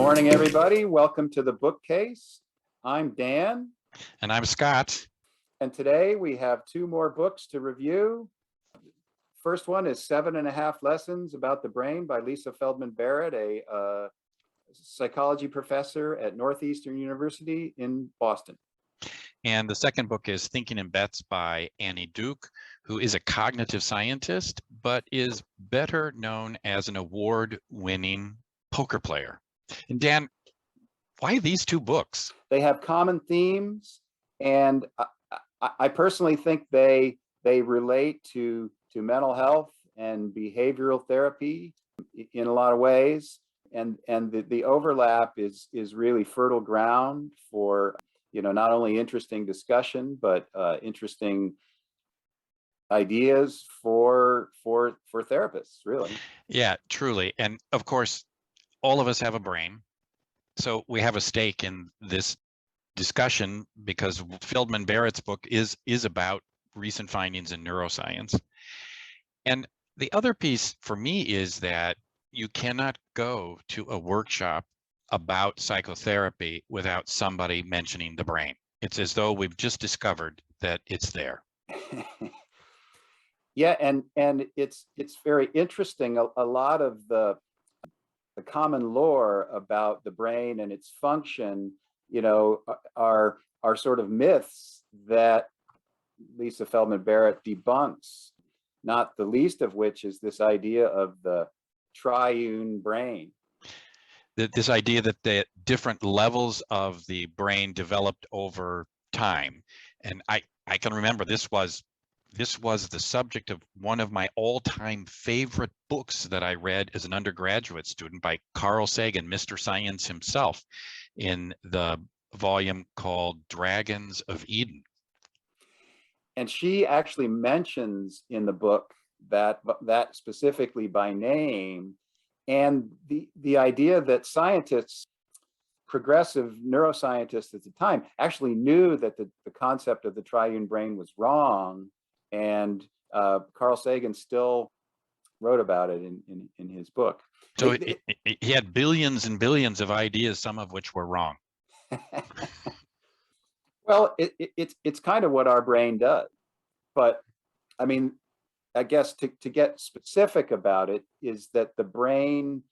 morning, everybody. Welcome to the bookcase. I'm Dan. And I'm Scott. And today we have two more books to review. First one is 7.5 Lessons About the Brain by Lisa Feldman Barrett, a psychology professor at Northeastern University in Boston. And the second book is Thinking in Bets by Annie Duke, who is a cognitive scientist, but is better known as an award-winning poker player. And Dan, why these two books? They have common themes, and I personally think they relate to mental health and behavioral therapy in a lot of ways, and the overlap is really fertile ground for not only interesting discussion but interesting ideas for therapists, really. Yeah, truly. And of course, all of us have a brain, so we have a stake in this discussion because Feldman Barrett's book is about recent findings in neuroscience. And the other piece for me is that you cannot go to a workshop about psychotherapy without somebody mentioning the brain. It's as though we've just discovered that it's there. Yeah, and it's very interesting. A lot of the common lore about the brain and its function, are sort of myths that Lisa Feldman Barrett debunks, not the least of which is this idea of the triune brain. This idea that the different levels of the brain developed over time. And I can remember this was the subject of one of my all-time favorite books that I read as an undergraduate student by Carl Sagan, Mr. Science himself, in the volume called Dragons of Eden. And she actually mentions in the book that specifically by name, and the idea that scientists, progressive neuroscientists at the time, actually knew that the concept of the triune brain was wrong. And Carl Sagan still wrote about it in his book. So he had billions and billions of ideas, some of which were wrong. Well, it's kind of what our brain does. But I mean, I guess to get specific about it is that the brain,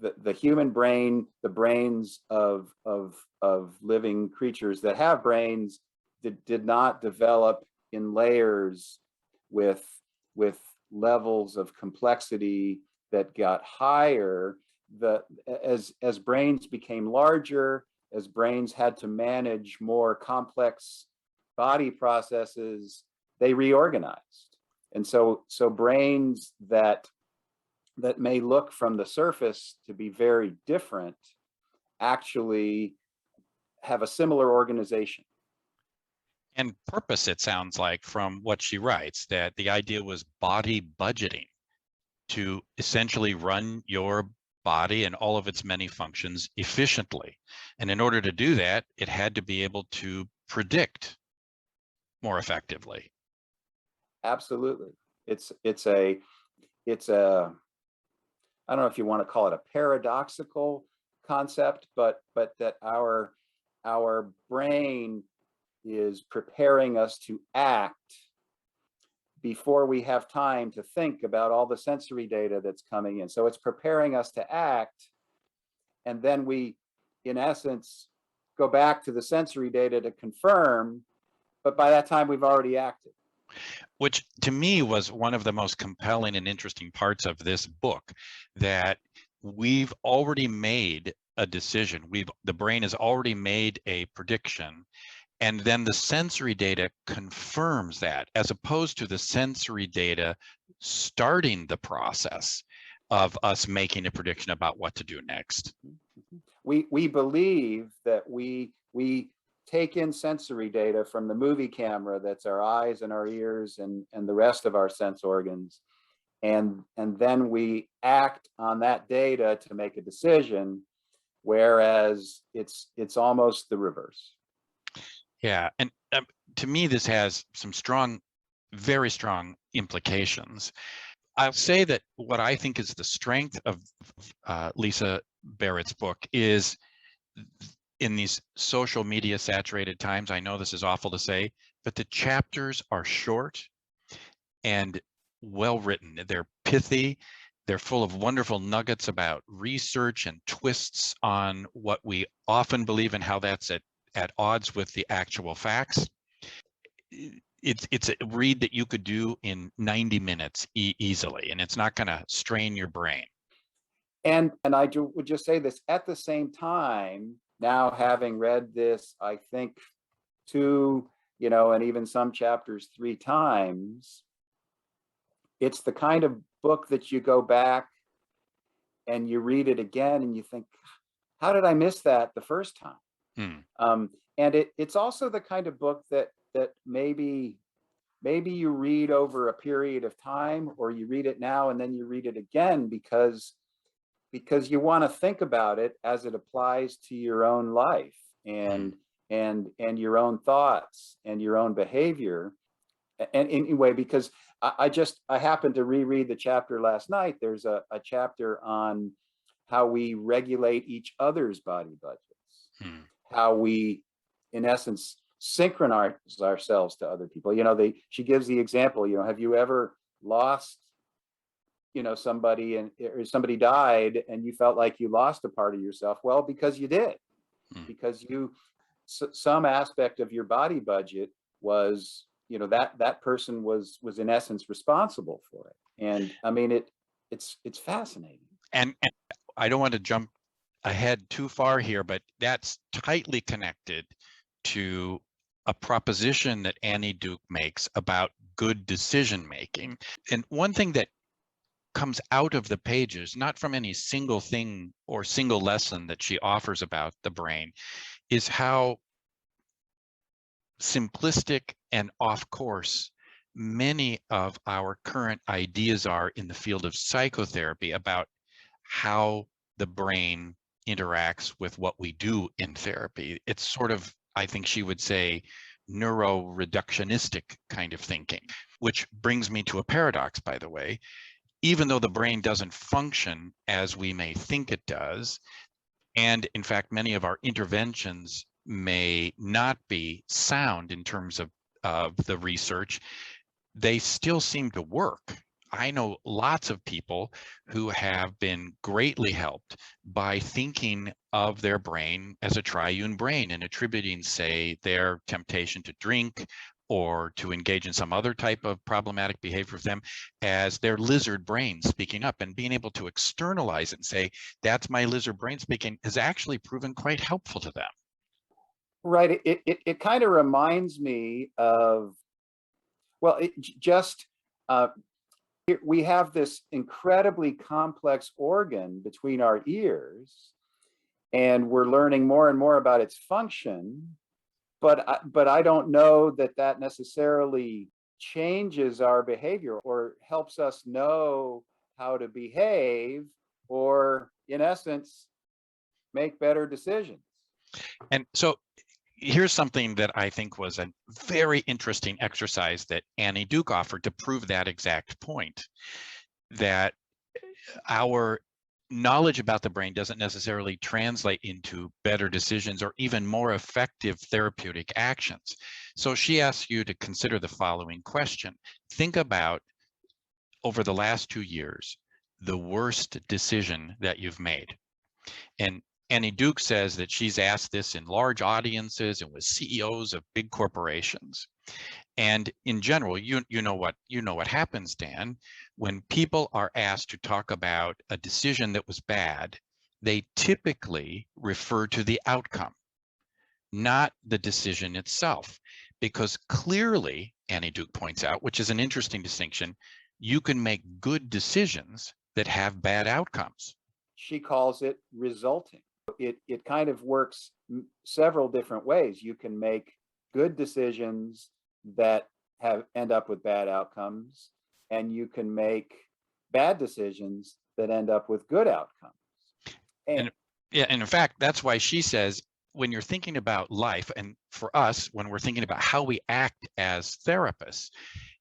the human brain, the brains of living creatures that have brains did not develop in layers with levels of complexity that got higher. As brains became larger, as brains had to manage more complex body processes, they reorganized. And so brains that may look from the surface to be very different actually have a similar organization. And purpose, it sounds like, from what she writes, that the idea was body budgeting, to essentially run your body and all of its many functions efficiently. And in order to do that, it had to be able to predict more effectively. Absolutely. It's a I don't know if you want to call it a paradoxical concept, but that our brain is preparing us to act before we have time to think about all the sensory data that's coming in. So it's preparing us to act, and then we, in essence, go back to the sensory data to confirm, but by that time we've already acted. Which to me was one of the most compelling and interesting parts of this book, that we've already made a decision. The brain has already made a prediction, and then the sensory data confirms that, as opposed to the sensory data starting the process of us making a prediction about what to do next. We believe that we take in sensory data from the movie camera that's our eyes and our ears and the rest of our sense organs, and then we act on that data to make a decision, whereas it's almost the reverse. Yeah, and to me this has some very strong implications. I'll say that what I think is the strength of Lisa Barrett's book is, in these social media saturated times, I know this is awful to say, but the chapters are short and well written. They're pithy. They're full of wonderful nuggets about research and twists on what we often believe and how that's at odds with the actual facts. It's a read that you could do in 90 minutes easily, and it's not going to strain your brain. And I would just say this at the same time, now having read this, I think 2, and even some chapters 3 times, it's the kind of book that you go back and you read it again and you think, how did I miss that the first time? And it's also the kind of book that maybe you read over a period of time, or you read it now and then you read it again because you want to think about it as it applies to your own life and your own thoughts and your own behavior. And anyway, because I happened to reread the chapter last night. There's a chapter on how we regulate each other's body budgets, how we, in essence, synchronize ourselves to other people. She gives the example, have you ever lost somebody, or somebody died and you felt like you lost a part of yourself? Well, because you did, because some aspect of your body budget was, that person was in essence responsible for it. And I mean, it's fascinating. And I don't want to jump ahead too far here, but that's tightly connected to a proposition that Annie Duke makes about good decision making. And one thing that comes out of the pages, not from any single thing or single lesson that she offers about the brain, is how simplistic and off course many of our current ideas are in the field of psychotherapy about how the brain interacts with what we do in therapy. It's sort of, I think she would say, neuroreductionistic kind of thinking, which brings me to a paradox, by the way. Even though the brain doesn't function as we may think it does, and in fact, many of our interventions may not be sound in terms of the research, they still seem to work. I know lots of people who have been greatly helped by thinking of their brain as a triune brain and attributing, say, their temptation to drink or to engage in some other type of problematic behavior with them as their lizard brain speaking up, and being able to externalize it and say, that's my lizard brain speaking, has actually proven quite helpful to them. Right. It kind of reminds me of, well, we have this incredibly complex organ between our ears, and we're learning more and more about its function. But I don't know that necessarily changes our behavior or helps us know how to behave, or in essence, make better decisions. And so here's something that I think was a very interesting exercise that Annie Duke offered to prove that exact point, that our knowledge about the brain doesn't necessarily translate into better decisions or even more effective therapeutic actions. So she asks you to consider the following question. Think about, over the last 2 years, the worst decision that you've made. And Annie Duke says that she's asked this in large audiences and with CEOs of big corporations. And in general, you know what happens, Dan, when people are asked to talk about a decision that was bad, they typically refer to the outcome, not the decision itself, because clearly, Annie Duke points out, which is an interesting distinction, you can make good decisions that have bad outcomes. She calls it resulting. It kind of works several different ways. You can make good decisions that end up with bad outcomes, and you can make bad decisions that end up with good outcomes. And in fact, that's why she says, when you're thinking about life, and for us, when we're thinking about how we act as therapists,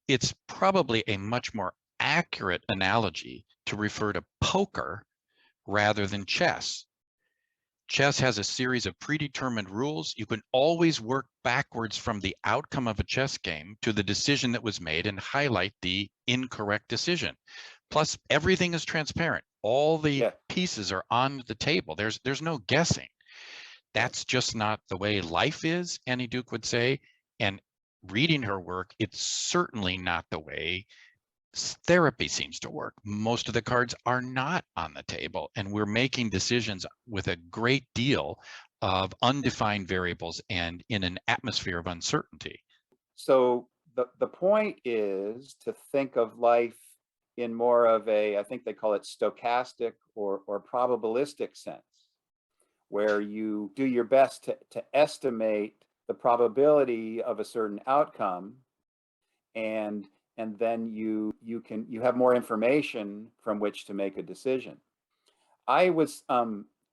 it's probably a much more accurate analogy to refer to poker rather than chess, chess has a series of predetermined rules. You can always work backwards from the outcome of a chess game to the decision that was made and highlight the incorrect decision. Plus, everything is transparent. All the Yeah, pieces are on the table. There's no guessing. right. That's just not the way life is, Annie Duke would say. And reading her work, it's certainly not the way therapy seems to work. Most of the cards are not on the table, and we're making decisions with a great deal of undefined variables and in an atmosphere of uncertainty. So the point is to think of life in more of a, I think they call it stochastic or probabilistic sense, where you do your best to estimate the probability of a certain outcome, and then you have more information from which to make a decision. I was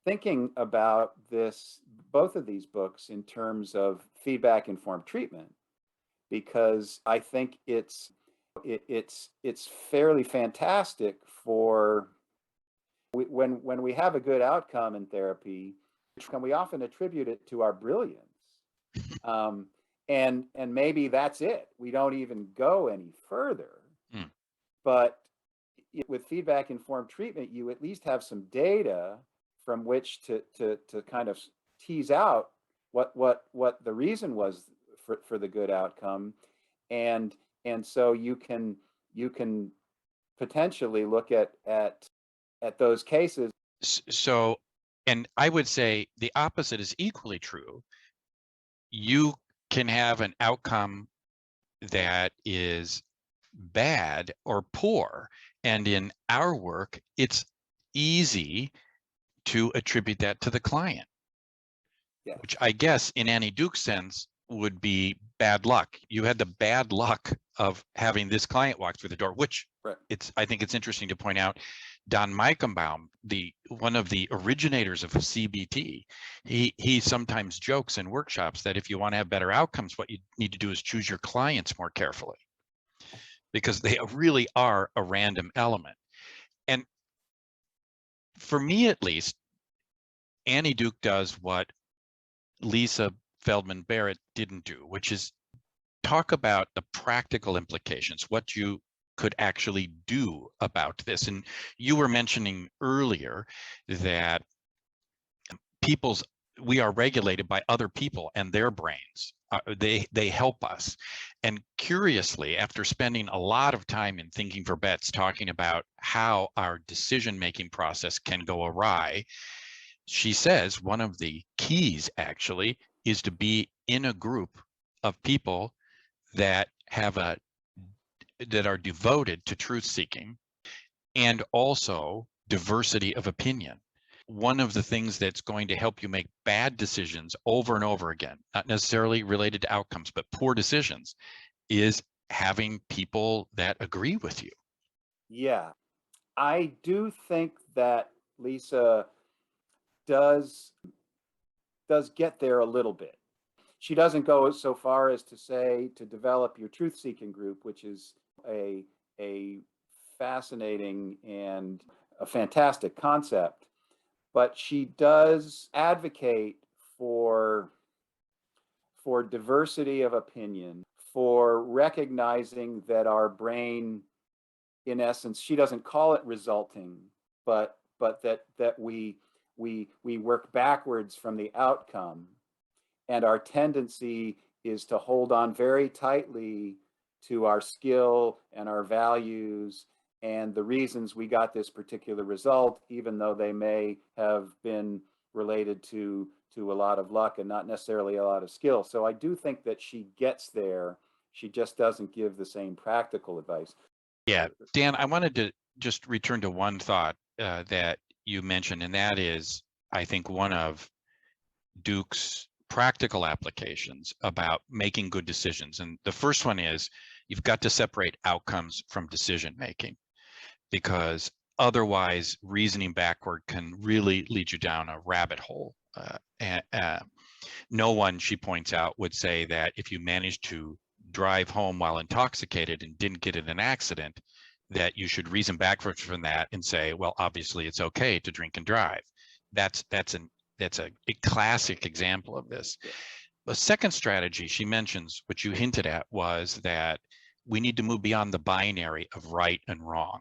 thinking about this, both of these books, in terms of feedback informed treatment, because I think it's fairly fantastic for when we have a good outcome in therapy, we often attribute it to our brilliance. Um, and maybe that's it. We don't even go any further. Mm. But with feedback informed treatment, you at least have some data from which to kind of tease out what the reason was for the good outcome, and so you can potentially look at those cases. So, and I would say the opposite is equally true. You can have an outcome that is bad or poor. And in our work, it's easy to attribute that to the client, Yes. which I guess in Annie Duke's sense would be bad luck. You had the bad luck of having this client walk through the door, which Right. I think it's interesting to point out, Don Meichenbaum, one of the originators of CBT, he sometimes jokes in workshops that if you want to have better outcomes, what you need to do is choose your clients more carefully, because they really are a random element. And for me, at least, Annie Duke does what Lisa Feldman Barrett didn't do, which is talk about the practical implications, what you could actually do about this. And you were mentioning earlier that we are regulated by other people and their brains. They help us. And curiously, after spending a lot of time in Thinking for Bets talking about how our decision-making process can go awry, she says one of the keys actually is to be in a group of people that that are devoted to truth seeking, and also diversity of opinion. One of the things that's going to help you make bad decisions over and over again, not necessarily related to outcomes, but poor decisions, is having people that agree with you. Yeah, I do think that Lisa does get there a little bit. She doesn't go so far as to say to develop your truth seeking group, which is a fascinating and a fantastic concept, but she does advocate for diversity of opinion, for recognizing that our brain, in essence, she doesn't call it resulting, but that we work backwards from the outcome, and our tendency is to hold on very tightly to our skill and our values and the reasons we got this particular result, even though they may have been related to a lot of luck and not necessarily a lot of skill. So I do think that she gets there. She just doesn't give the same practical advice. Yeah, Dan, I wanted to just return to one thought that you mentioned, and that is, I think, one of Duke's practical applications about making good decisions. And the first one is you've got to separate outcomes from decision making, because otherwise reasoning backward can really lead you down a rabbit hole. No one, she points out, would say that if you manage to drive home while intoxicated and didn't get in an accident, that you should reason backwards from that and say, well, obviously it's okay to drink and drive. That's an that's a classic example of this. The second strategy she mentions, which you hinted at, was that we need to move beyond the binary of right and wrong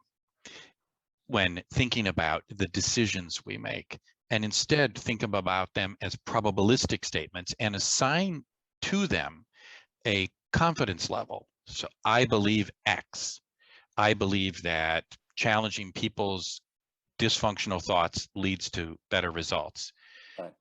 when thinking about the decisions we make, and instead think about them as probabilistic statements and assign to them a confidence level. So I believe X. I believe that challenging people's dysfunctional thoughts leads to better results. Right.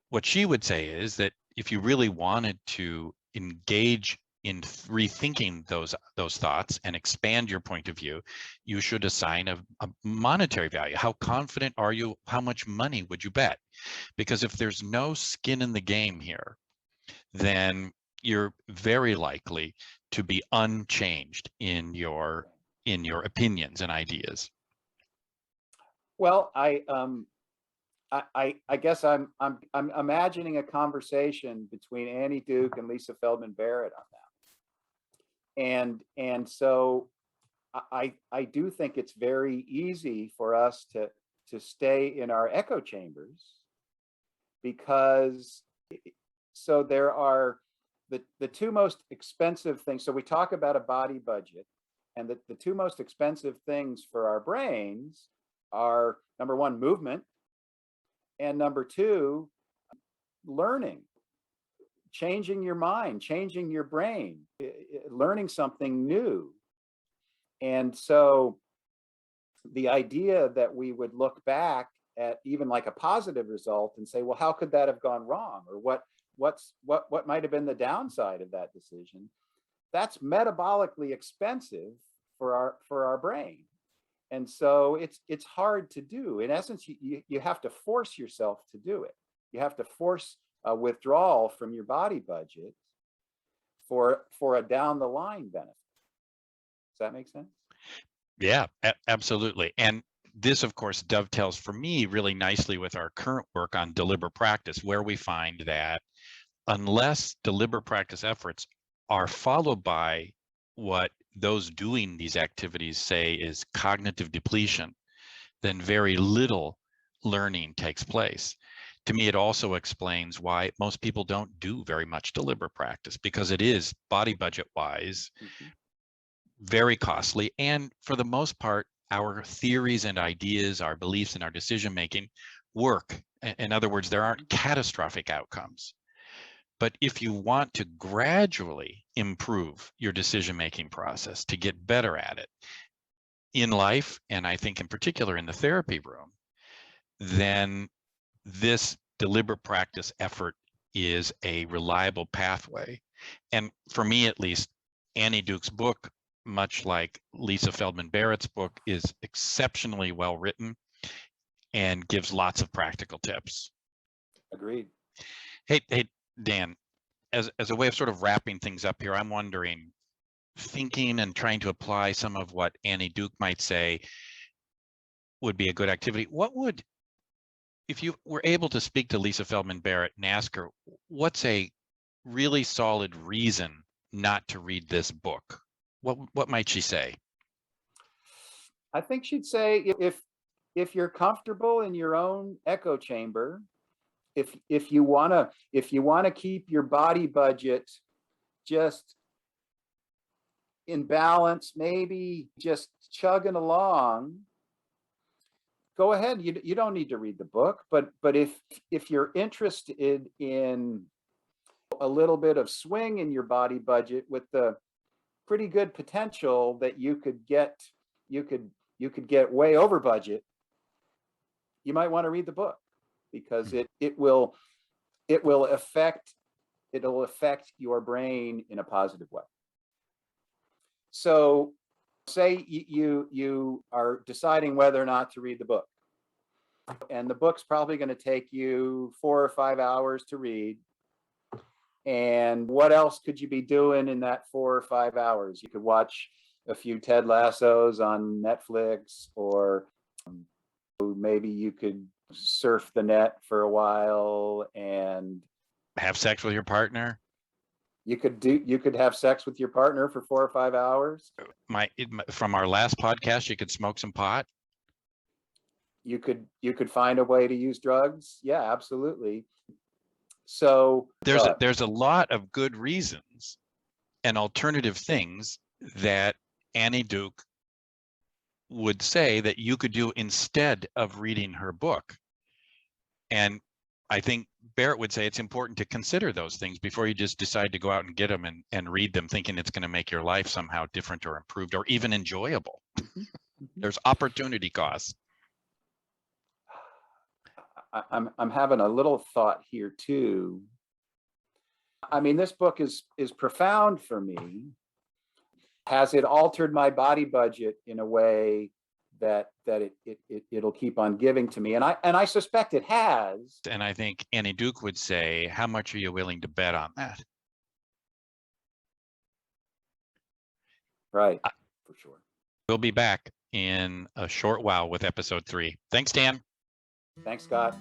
What she would say is that if you really wanted to engage in rethinking those thoughts and expand your point of view, you should assign a monetary value. How confident are you? How much money would you bet? Because if there's no skin in the game here, then you're very likely to be unchanged in your opinions and ideas. Well, I guess I'm imagining a conversation between Annie Duke and Lisa Feldman Barrett on that, and so I do think it's very easy for us to stay in our echo chambers, because so there are the two most expensive things. So we talk about a body budget, and the two most expensive things for our brains are, number one, movement, and number two, learning, changing your mind, changing your brain, learning something new. And so the idea that we would look back at even like a positive result and say, well, how could that have gone wrong? Or what might have been the downside of that decision? That's metabolically expensive for our brain. And so it's hard to do. In essence, you have to force yourself to do it. You have to force a withdrawal from your body budget for a down the line benefit. Does that make sense? Yeah, absolutely. And this, of course, dovetails for me really nicely with our current work on deliberate practice, where we find that unless deliberate practice efforts are followed by what those doing these activities say is cognitive depletion, then very little learning takes place. To me, it also explains why most people don't do very much deliberate practice, because it is body budget wise, very costly. And for the most part, our theories and ideas, our beliefs and our decision making work. In other words, there aren't catastrophic outcomes. But if you want to gradually improve your decision-making process to get better at it in life, and I think in particular in the therapy room, then this deliberate practice effort is a reliable pathway. And for me, at least, Annie Duke's book, much like Lisa Feldman Barrett's book, is exceptionally well written and gives lots of practical tips. Agreed. Hey, Dan, as a way of sort of wrapping things up here, I'm wondering, thinking and trying to apply some of what Annie Duke might say would be a good activity. What would, if you were able to speak to Lisa Feldman Barrett and ask her, what's a really solid reason not to read this book? What might she say? I think she'd say, if you're comfortable in your own echo chamber, if you want to keep your body budget just in balance, maybe just chugging along, go ahead. You don't need to read the book, but if you're interested in a little bit of swing in your body budget with the pretty good potential that you could get way over budget, you might want to read the book, because it'll affect your brain in a positive way. So say you are deciding whether or not to read the book, and the book's probably going to take you 4 or 5 hours to read. And what else could you be doing in that 4 or 5 hours? You could watch a few Ted Lassos on Netflix, or maybe you could surf the net for a while and Have sex with your partner. You could have sex with your partner for 4 or 5 hours. From our last podcast, you could smoke some pot. you could find a way to use drugs. Yeah, absolutely. So There's a lot of good reasons and alternative things that Annie Duke would say that you could do instead of reading her book. And I think Barrett would say it's important to consider those things before you just decide to go out and get them and read them thinking it's going to make your life somehow different or improved or even enjoyable. There's opportunity costs. I'm having a little thought here too. I mean, this book is profound for me. Has it altered my body budget in a way that it'll keep on giving to me? And I suspect it has. And I think Annie Duke would say, how much are you willing to bet on that? Right, for sure. We'll be back in a short while with episode 3. Thanks, Dan. Thanks, Scott.